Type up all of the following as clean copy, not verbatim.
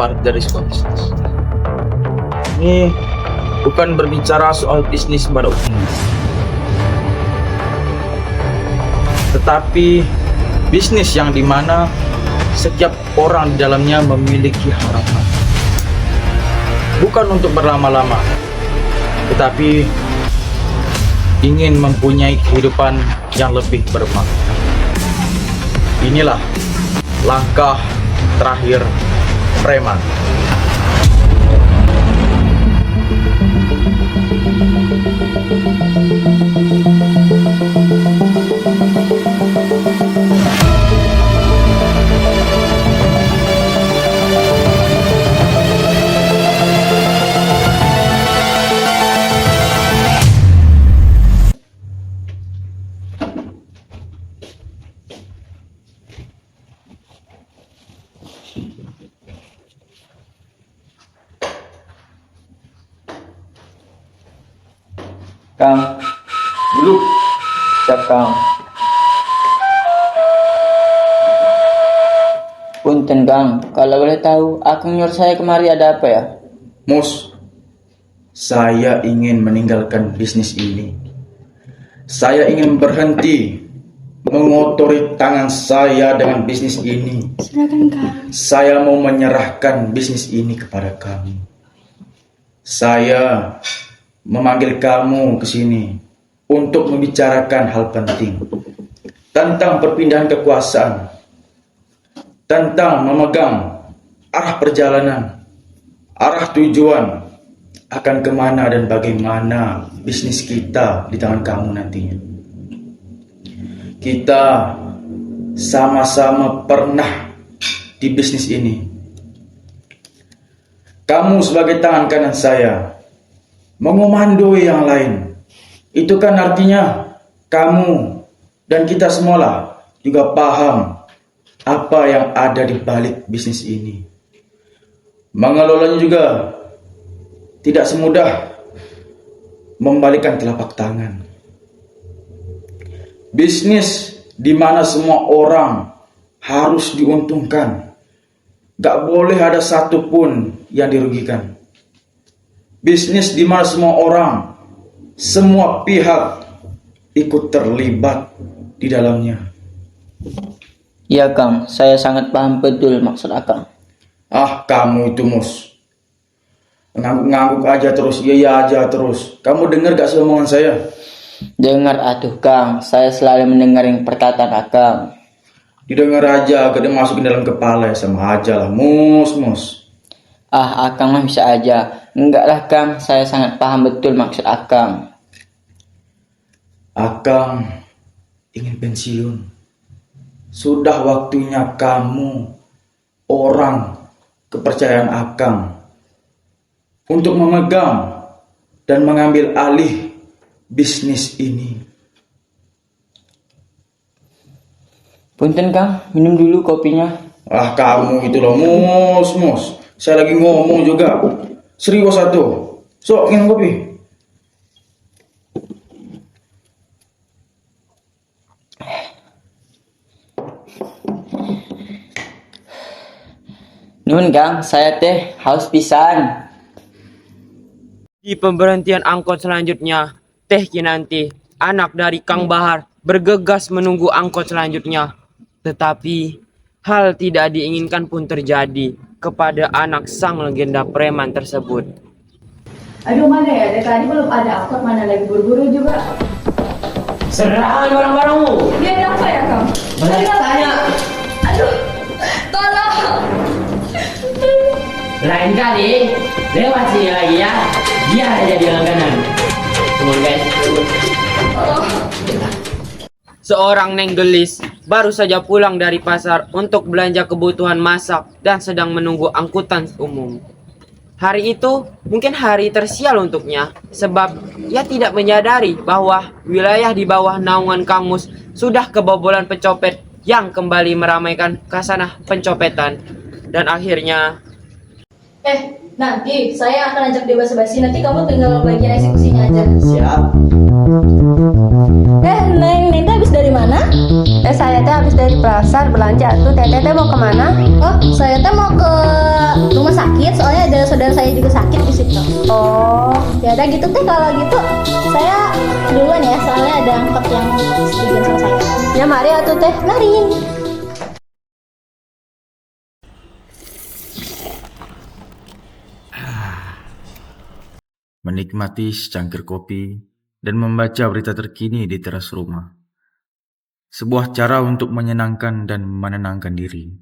kabar dari sebuah bisnis. Ini bukan berbicara soal bisnis pada umumnya, tetapi bisnis yang dimana setiap orang di dalamnya memiliki harapan. Bukan untuk berlama-lama, tetapi ingin mempunyai kehidupan yang lebih bermakna. Inilah langkah terakhir Preman. Kang, Dulu, siap Kang. Punten Kang, kalau boleh tahu, Akang nyuruh saya kemari ada apa ya? Mus, saya ingin meninggalkan bisnis ini. Saya ingin berhenti mengotori tangan saya dengan bisnis ini. Silakan Kang. Saya mau menyerahkan bisnis ini kepada kamu. Saya memanggil kamu ke sini untuk membicarakan hal penting tentang perpindahan kekuasaan, tentang memegang arah perjalanan, arah tujuan akan kemana dan bagaimana bisnis kita di tangan kamu nantinya. Kita sama-sama pernah di bisnis ini. Kamu sebagai tangan kanan saya mengomandoi yang lain. Itu kan artinya kamu dan kita semualah juga paham apa yang ada di balik bisnis ini. Mengelolanya juga tidak semudah membalikkan telapak tangan. Bisnis di mana semua orang harus diuntungkan. Gak boleh ada satupun yang dirugikan. Bisnis di mana semua orang, semua pihak ikut terlibat di dalamnya. Iya Kang, saya sangat paham betul maksud Akang. Ah, kamu itu Mus, ngangguk aja terus, iya aja terus. Kamu dengar gak sih omongan saya? Dengar atuh Kang, saya selalu mendengar yang perkataan Akang. Didengar aja, gak masukin dalam kepala, sama aja lah, Mus. Ah, Akang mah bisa aja. Enggak lah Kang, saya sangat paham betul maksud Akang. Akang ingin pensiun. Sudah waktunya kamu, orang kepercayaan Akang, untuk memegang dan mengambil alih bisnis ini. Punten Kang, minum dulu kopinya. Ah, kamu itu loh, Mus. Saya lagi ngomong juga. Serius satu. Sok, minum kopi. Nun Kang, saya teh haus pisan. Di pemberhentian angkot selanjutnya, Teh Kinanti, anak dari Kang Bahar, bergegas menunggu angkot selanjutnya. Tetapi hal tidak diinginkan pun terjadi kepada anak sang legenda preman tersebut. Aduh mana ya, dari tadi belum ada angkot, mana lagi buru-buru juga. Serahkan barang-barangmu. Dia ada apa ya Kang? Banyak tanya. Aduh, tolong. Lain kali, lewat sini lagi ya. Biar aja di langganan. Come on guys. Seorang Neng Gelis baru saja pulang dari pasar untuk belanja kebutuhan masak dan sedang menunggu angkutan umum. Hari itu mungkin hari tersial untuknya sebab ia tidak menyadari bahwa wilayah di bawah naungan Kang Mus sudah kebobolan pencopet yang kembali meramaikan kasanah pencopetan. Dan akhirnya Nanti saya akan ajak dia basa-basi. Nanti kamu tinggal bagian eksekusinya aja. Siap. Neng teh habis dari mana? Saya teh habis dari pasar belanja tuh. Teteh teh mau kemana? Oh, saya teh mau ke rumah sakit. Soalnya ada saudara saya juga sakit di situ. Oh, Ya udah gitu teh, kalau gitu saya duluan ya. Soalnya ada angkot yang setujuan sama saya. ya mari atuh teh. Mari. Menikmati secangkir kopi dan membaca berita terkini di teras rumah. Sebuah cara untuk menyenangkan dan menenangkan diri.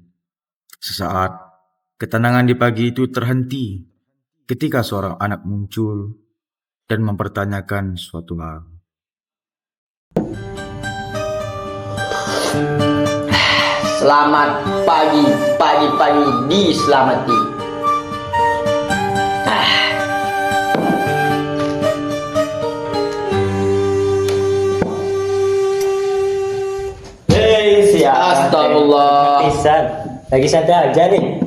Sesaat, ketenangan di pagi itu terhenti ketika seorang anak muncul dan mempertanyakan suatu hal. Selamat pagi, pagi-pagi diselamati. Hei, siapa? Astagfirullah. Pisan. Lagi santai aja nih.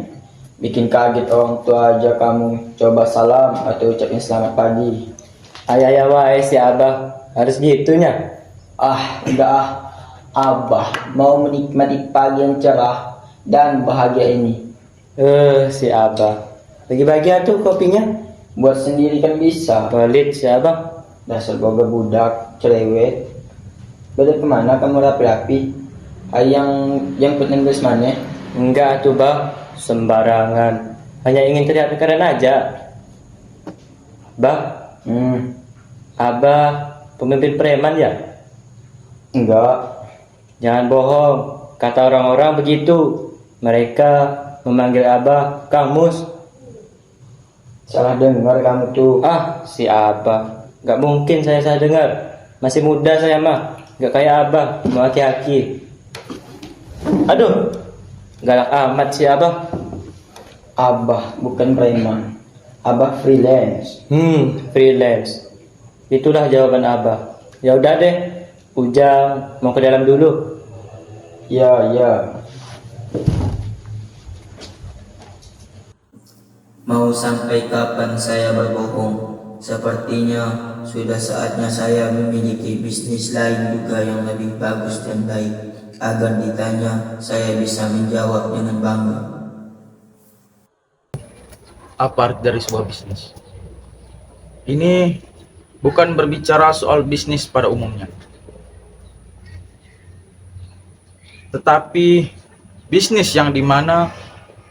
Bikin kaget orang tua aja kamu. Coba salam atau ucapin selamat pagi. Ayah wae si Abah. Harus gitunya. Enggak ah. Abah mau menikmati pagi yang cerah dan bahagia ini. Si Abah. Bagi-bagi tuh kopinya. Buat sendiri kan bisa. Pelit si Abah. Dasar boga budak, cerewet. Beda kemana kamu rapi-rapi? Yang penting geus maneh. Enggak tuh Bah. Sembarangan. Hanya ingin terlihat keren aja. Bah, Abah pemimpin preman ya? Enggak. Jangan bohong. Kata orang-orang begitu. Mereka memanggil Abah Kang Mus. Salah dengar kamu tuh. Si Abah. Gak mungkin saya salah dengar. Masih muda saya mah. Gak kayak Abah. Mau aki-aki. Aduh. Galak amat si Abah. Abah bukan preman. Abah freelance. Freelance. Itulah jawaban Abah. Ya udah deh. Ujang mau ke dalam dulu. Ya. Mau sampai kapan saya berbohong? Sepertinya sudah saatnya saya memiliki bisnis lain juga yang lebih bagus dan baik. Agar ditanya, saya bisa menjawab dengan bangga. Apa arti dari sebuah bisnis? Ini bukan berbicara soal bisnis pada umumnya, tetapi bisnis yang dimana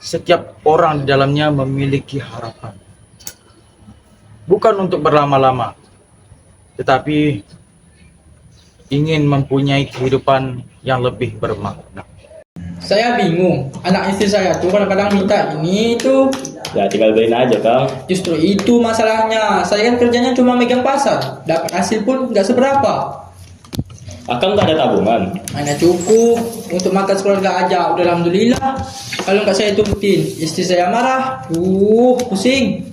setiap orang di dalamnya memiliki harapan. Bukan untuk berlama-lama, tetapi ingin mempunyai kehidupan yang lebih bermakna. Saya bingung, anak istri saya tuh kadang-kadang minta ini itu. Ya tinggal beliin aja Kang. Justru itu masalahnya. Saya kan kerjanya cuma megang pasar, dapat hasil pun nggak seberapa. Akang gak ada tabungan. Hanya cukup untuk makan keluarga aja. Udah alhamdulillah. Kalau nggak saya turutin, istri saya marah. Pusing.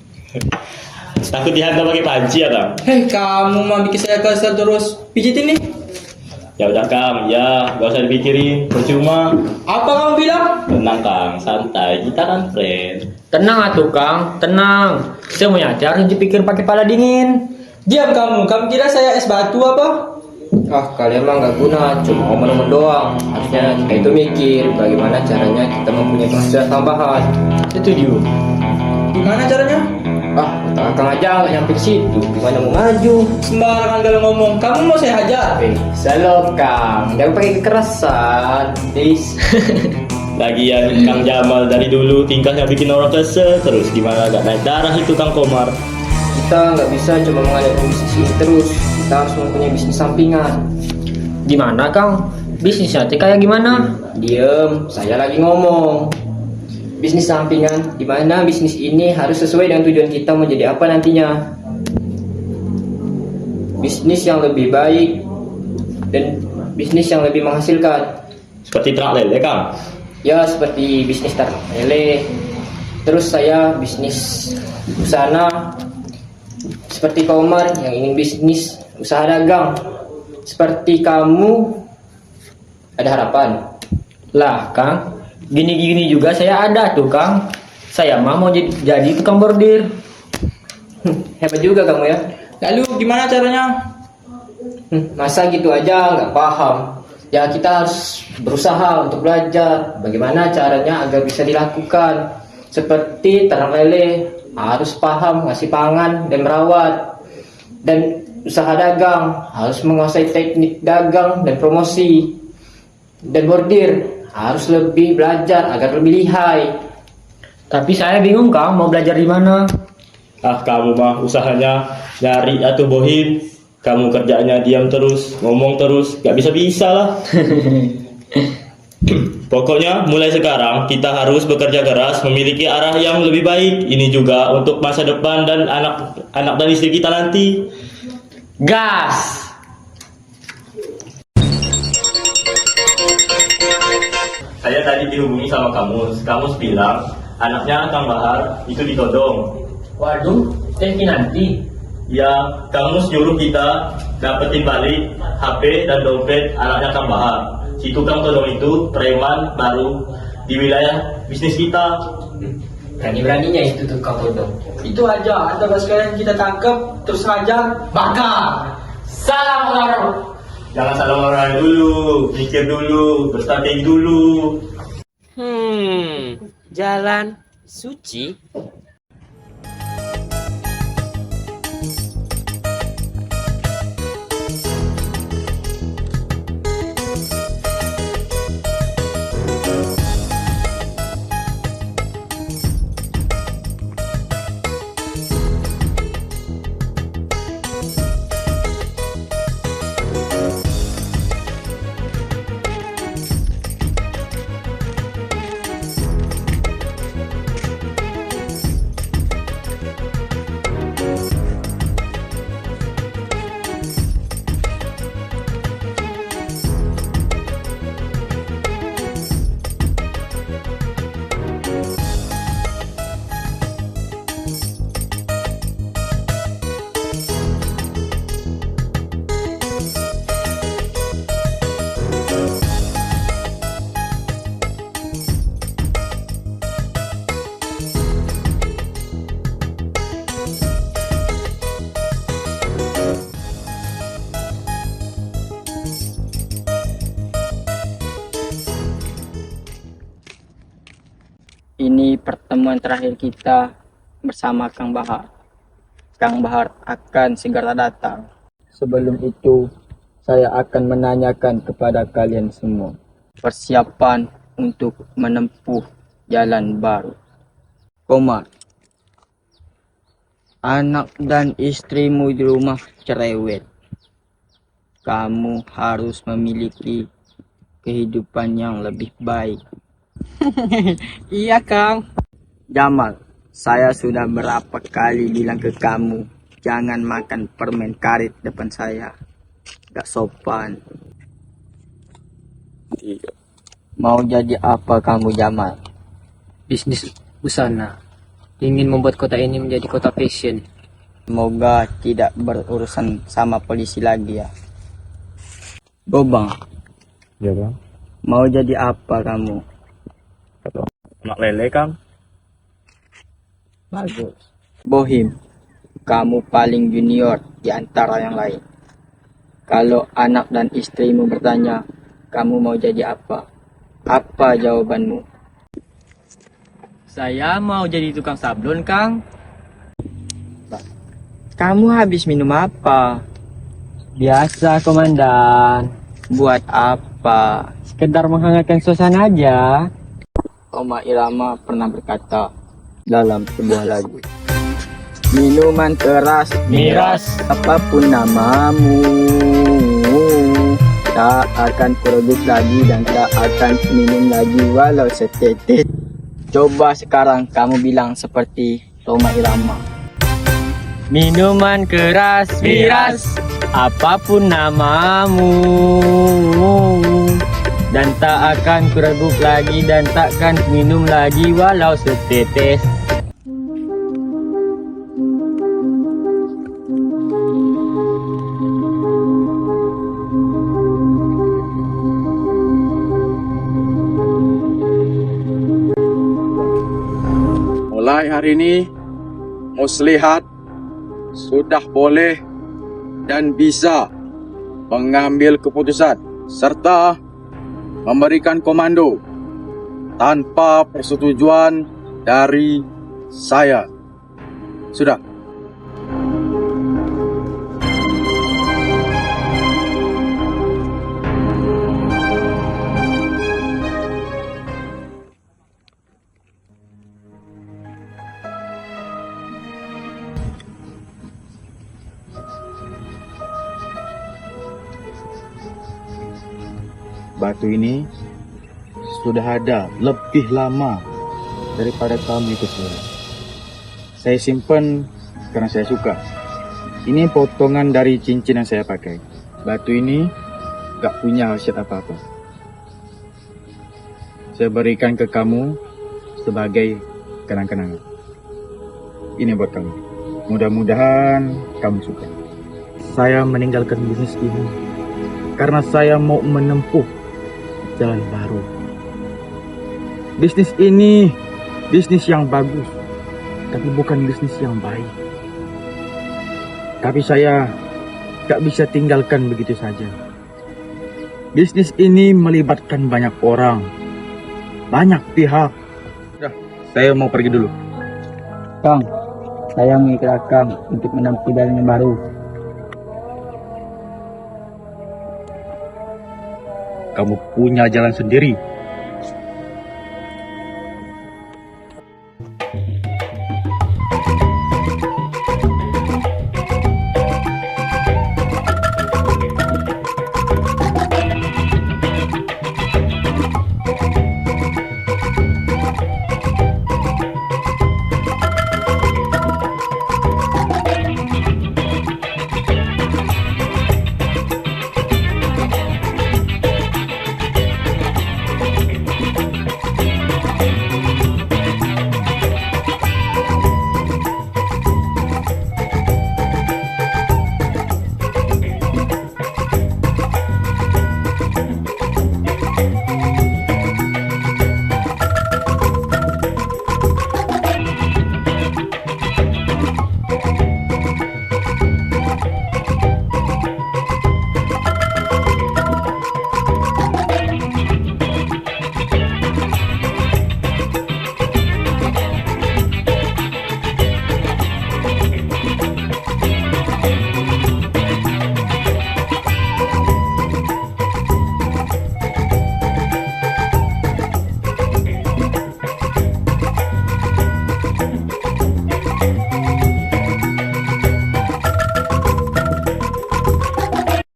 Takut dihantam pakai panci ya Kang? Hei, kamu mah bikin saya kesel terus. Pijitin nih. Ya udah Kang, ya gak usah dipikirin, percuma. Apa kamu bilang? Tenang Kang, santai, kita kan friend. Tenang atuh Kang, tenang. Semuanya harus dipikir pakai kepala dingin. Diam kamu. Kamu kira saya es batu apa? Kalian mah nggak guna, cuma ngomong-ngomong doang. Harusnya kita itu mikir bagaimana caranya kita mempunyai penghasilan tambahan. Setuju? Gimana caranya? Kang aja nggak nyampe ke situ. Gimana mau maju? Sembarangan kalau ngomong. Kamu mau saya hajar? Salo Kang, jangan pakai kekerasan, please. Lagian Kang Jamal dari dulu tingkahnya bikin orang kesel terus. Gimana gak naik darah itu Kang Komar? Kita nggak bisa cuma mengandalkan bisnis ini terus. Kita harus mempunyai bisnis sampingan. Gimana Kang? Bisnisnya kayak gimana? Diem, saya lagi ngomong. Bisnis sampingan, di mana bisnis ini harus sesuai dengan tujuan kita menjadi apa nantinya. Bisnis yang lebih baik dan bisnis yang lebih menghasilkan. Seperti ternak lele Kang? Ya seperti bisnis ternak lele. Terus saya bisnis busana. Seperti Komar yang ingin bisnis usaha dagang. Seperti kamu ada harapan. Lah Kang, gini-gini juga saya ada tuh Kang. Saya mah mau jadi tukang bordir. Hebat juga kamu ya. Lalu gimana caranya? Masa gitu aja nggak paham? Ya kita harus berusaha untuk belajar bagaimana caranya agar bisa dilakukan. Seperti ternak lele harus paham ngasih pangan dan merawat. Dan usaha dagang harus menguasai teknik dagang dan promosi. Dan bordir harus lebih belajar agar lebih lihai. Tapi saya bingung Kang mau belajar di mana? Ah, kamu mah usahanya nyari atau bohim. Kamu kerjanya diam terus, ngomong terus, gak bisa-bisa lah. Pokoknya mulai sekarang kita harus bekerja keras, memiliki arah yang lebih baik. Ini juga untuk masa depan dan anak dan istri kita nanti. Gas! Saya tadi dihubungi sama Kamus bilang anaknya Kang Bahar itu ditodong. Waduh, teh nanti. Ya, Kamus nyuruh kita dapetin balik HP dan dompet anaknya Kang Bahar. Si tukang todong itu preman baru di wilayah bisnis kita. Berani-beraninya itu tukang todong. Itu aja, ada sekalian kita tangkap, terus hajar, bakar. Salam orang. Jangan salah orang dulu, pikir dulu, berstrategi dulu. Jalan suci. Ini pertemuan terakhir kita bersama Kang Bahar. Kang Bahar akan segera datang. Sebelum itu, saya akan menanyakan kepada kalian semua persiapan untuk menempuh jalan baru. Komar, anak dan istrimu di rumah cerewet. Kamu harus memiliki kehidupan yang lebih baik. Iya, Kang. Jamal, saya sudah berapa kali bilang ke kamu, jangan makan permen karet depan saya. Gak sopan. Mau jadi apa kamu, Jamal? Bisnis busana. Ingin membuat kota ini menjadi kota fashion. Semoga tidak berurusan sama polisi lagi ya. Gobang. Ya, Bang. Mau jadi apa kamu? Anak lele, Kang. Bagus. Bohim, kamu paling junior di antara yang lain. Kalau anak dan istrimu bertanya, kamu mau jadi apa? Apa jawabanmu? Saya mau jadi tukang sablon, Kang. Kamu habis minum apa? Biasa, Komandan. Buat apa? Sekedar menghangatkan suasana aja. Rhoma Irama pernah berkata dalam sebuah lagu, minuman keras, Miras. apapun namamu, tak akan kurebut lagi dan tak akan minum lagi walau setetes. Coba sekarang kamu bilang seperti Rhoma Irama. Minuman keras, miras, apapun namamu, dan tak akan kureguk lagi dan takkan minum lagi walau setetes. hari ini, muslihat sudah boleh dan bisa mengambil keputusan serta memberikan komando tanpa persetujuan dari saya. Sudah. Batu ini sudah ada lebih lama daripada kamu itu semua. Saya simpan karena saya suka. Ini potongan dari cincin yang saya pakai. Batu ini gak punya khasiat apa-apa. Saya berikan ke kamu sebagai kenang-kenangan. Ini buat kamu. Mudah-mudahan kamu suka. Saya meninggalkan bisnis ini karena saya mau menempuh jalan baru. Bisnis ini bisnis yang bagus, tapi bukan bisnis yang baik. Tapi saya gak bisa tinggalkan begitu saja. Bisnis ini melibatkan banyak orang, banyak pihak. Saya mau pergi dulu. Kang, saya mengikat Kang untuk menempuh jalan yang baru. Kamu punya jalan sendiri.